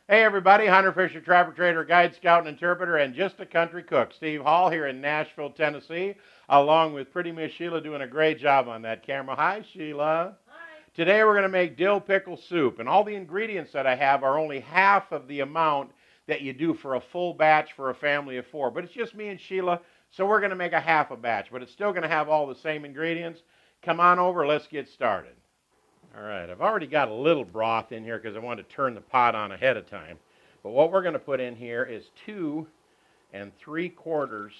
Hey everybody, hunter, fisher, trapper, trader, guide, scout, and interpreter, and just a country cook. Steve Hall here in Nashville, Tennessee, along with pretty Miss Sheila doing a great job on that camera. Hi, Sheila. Hi. Today we're going to make dill pickle soup, and all the ingredients that I have are only half of the amount that you do for a full batch for a family of 4. But it's just me and Sheila, so we're going to make a half a batch, but it's still going to have all the same ingredients. Come on over, let's get started. All right, I've already got a little broth in here because I wanted to turn the pot on ahead of time. But what we're going to put in here is 2 3/4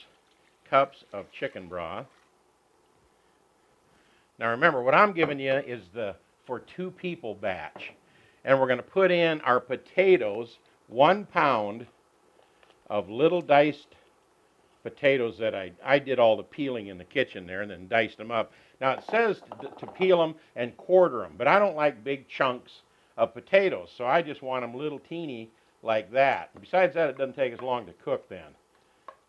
cups of chicken broth. Now remember, what I'm giving you is the for 2 people batch. And we're going to put in our potatoes, 1 pound of little diced potatoes that I did all the peeling in the kitchen there and then diced them up. Now it says to peel them and quarter them, but I don't like big chunks of potatoes, so I just want them little teeny like that. Besides that, it doesn't take as long to cook then.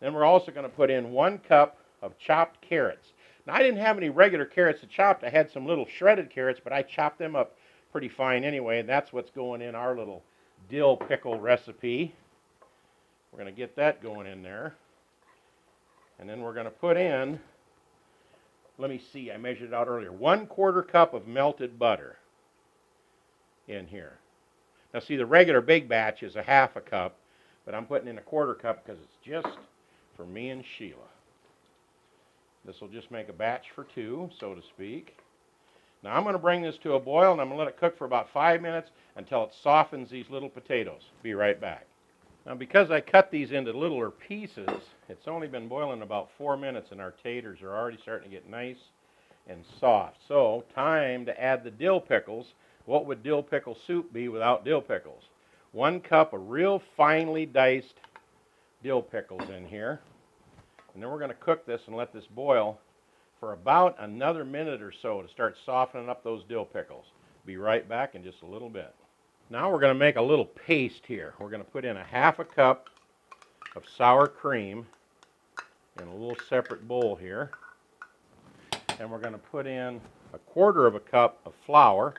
Then we're also going to put in 1 cup of chopped carrots. Now I didn't have any regular carrots to chop. I had some little shredded carrots, but I chopped them up pretty fine anyway, and that's what's going in our little dill pickle recipe. We're going to get that going in there. And then we're going to put in, let me see, I measured it out earlier, 1/4 cup of melted butter in here. Now see, the regular big batch is a half a cup, but I'm putting in 1/4 cup because it's just for me and Sheila. This will just make a batch for 2, so to speak. Now I'm going to bring this to a boil, and I'm going to let it cook for about 5 minutes until it softens these little potatoes. Be right back. Now because I cut these into littler pieces, it's only been boiling about 4 minutes and our taters are already starting to get nice and soft. So time to add the dill pickles. What would dill pickle soup be without dill pickles? 1 cup of real finely diced dill pickles in here. And then we're going to cook this and let this boil for about another minute or so to start softening up those dill pickles. Be right back in just a little bit. Now we're going to make a little paste here. We're going to put in 1/2 cup of sour cream in a little separate bowl here. And we're going to put in 1/4 cup of flour.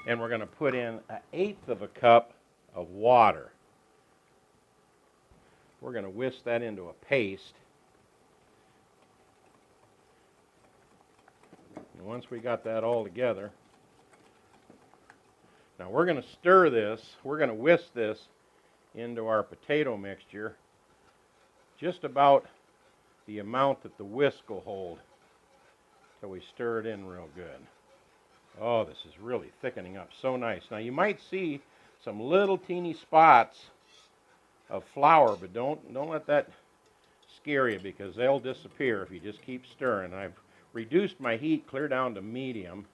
And we're going to put in 1/8 cup of water. We're going to whisk that into a paste. And once we got that all together, now we're going to stir this, we're going to whisk this into our potato mixture just about the amount that the whisk will hold till we stir it in real good. Oh, this is really thickening up so nice. Now you might see some little teeny spots of flour, but don't let that scare you because they'll disappear if you just keep stirring. I've reduced my heat clear down to medium.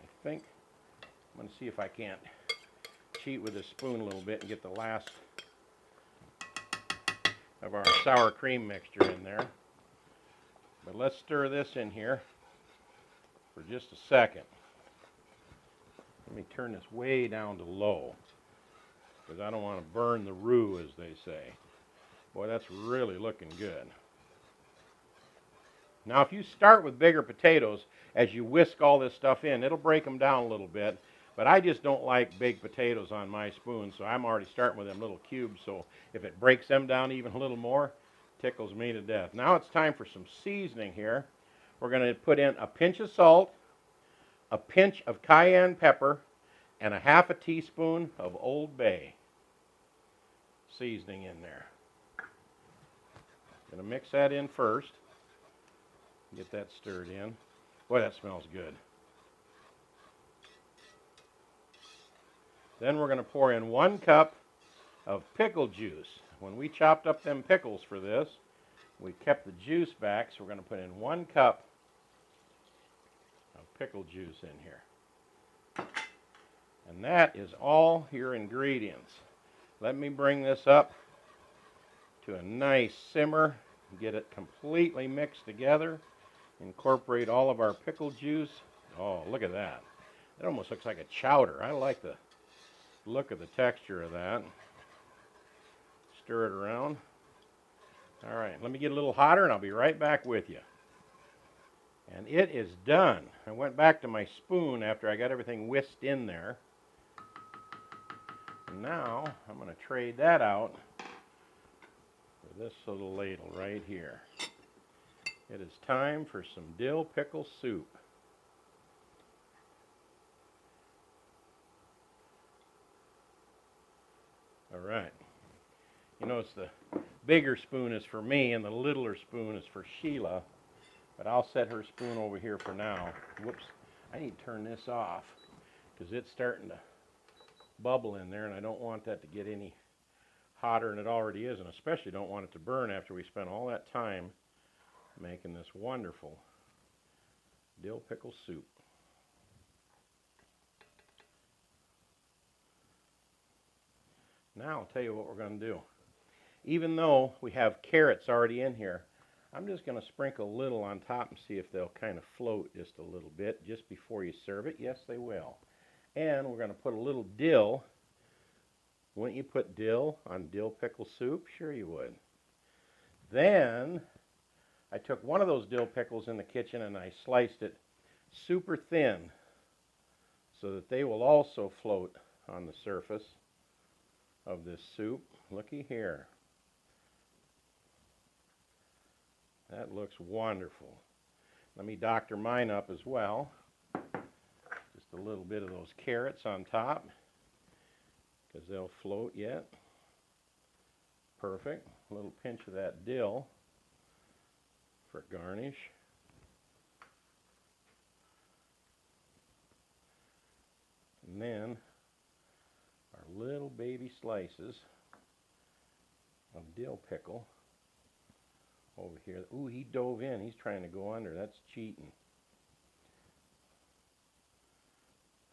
I think I'm going to see if I can't cheat with a spoon a little bit and get the last of our sour cream mixture in there. But let's stir this in here for just a second. Let me turn this way down to low because I don't want to burn the roux, as they say. Boy, that's really looking good. Now, if you start with bigger potatoes, as you whisk all this stuff in, it'll break them down a little bit. But I just don't like big potatoes on my spoon, so I'm already starting with them little cubes. So if it breaks them down even a little more, it tickles me to death. Now it's time for some seasoning here. We're going to put in a pinch of salt, a pinch of cayenne pepper, and 1/2 teaspoon of Old Bay seasoning in there. Going to mix that in first. Get that stirred in. Boy, that smells good. Then we're going to pour in 1 cup of pickle juice. When we chopped up them pickles for this, we kept the juice back, so we're going to put in 1 cup of pickle juice in here. And that is all your ingredients. Let me bring this up to a nice simmer, get it completely mixed together, incorporate all of our pickle juice. Oh, look at that. It almost looks like a chowder. I like the look of the texture of that. Stir it around. All right, let me get a little hotter and I'll be right back with you. And it is done. I went back to my spoon after I got everything whisked in there. And now I'm going to trade that out for this little ladle right here. It is time for some dill pickle soup. All right. You notice the bigger spoon is for me and the littler spoon is for Sheila. But I'll set her spoon over here for now. Whoops. I need to turn this off because it's starting to bubble in there and I don't want that to get any hotter than it already is, and especially don't want it to burn after we spent all that time making this wonderful dill pickle soup. Now I'll tell you what we're going to do. Even though we have carrots already in here, I'm just going to sprinkle a little on top and see if they'll kind of float just a little bit just before you serve it. Yes, they will. And we're going to put a little dill. Wouldn't you put dill on dill pickle soup? Sure you would. Then I took one of those dill pickles in the kitchen and I sliced it super thin so that they will also float on the surface of this soup. Looky here. That looks wonderful. Let me doctor mine up as well. Just a little bit of those carrots on top because they'll float yet. Perfect. A little pinch of that dill for garnish. And then our little baby slices of dill pickle over here. Ooh, he dove in. He's trying to go under. That's cheating.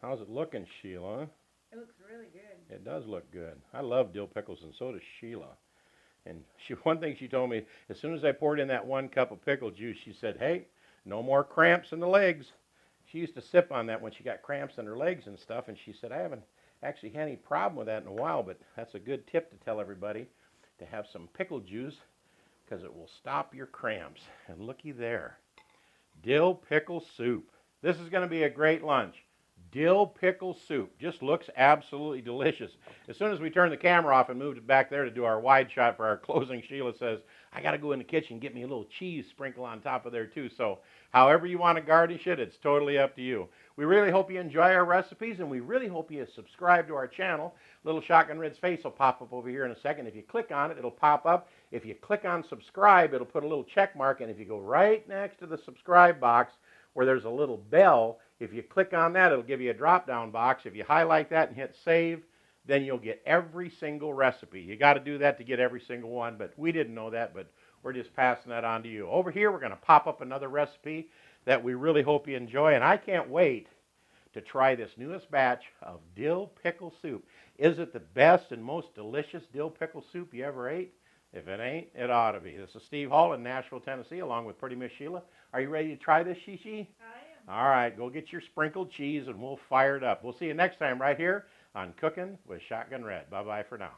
How's it looking, Sheila? It looks really good. It does look good. I love dill pickles, and so does Sheila. And one thing she told me, as soon as I poured in that 1 cup of pickle juice, she said, hey, no more cramps in the legs. She used to sip on that when she got cramps in her legs and stuff, and she said, I haven't actually had any problem with that in a while, but that's a good tip to tell everybody, to have some pickle juice, because it will stop your cramps. And looky there, dill pickle soup. This is going to be a great lunch. Dill pickle soup. Just looks absolutely delicious. As soon as we turned the camera off and moved it back there to do our wide shot for our closing, Sheila says, I got to go in the kitchen and get me a little cheese sprinkle on top of there too. So however you want to garnish it, it's totally up to you. We really hope you enjoy our recipes, and we really hope you subscribe to our channel. Little Shotgun Red's face will pop up over here in a second. If you click on it, it'll pop up. If you click on subscribe, it'll put a little check mark, and if you go right next to the subscribe box where there's a little bell, if you click on that, it'll give you a drop-down box. If you highlight that and hit save, then you'll get every single recipe. You got to do that to get every single one, but we didn't know that, but we're just passing that on to you. Over here, we're going to pop up another recipe that we really hope you enjoy, and I can't wait to try this newest batch of dill pickle soup. Is it the best and most delicious dill pickle soup you ever ate? If it ain't, it ought to be. This is Steve Hall in Nashville, Tennessee, along with Pretty Miss Sheila. Are you ready to try this, Shishi? I am. All right, go get your sprinkled cheese and we'll fire it up. We'll see you next time right here on Cooking with Shotgun Red. Bye-bye for now.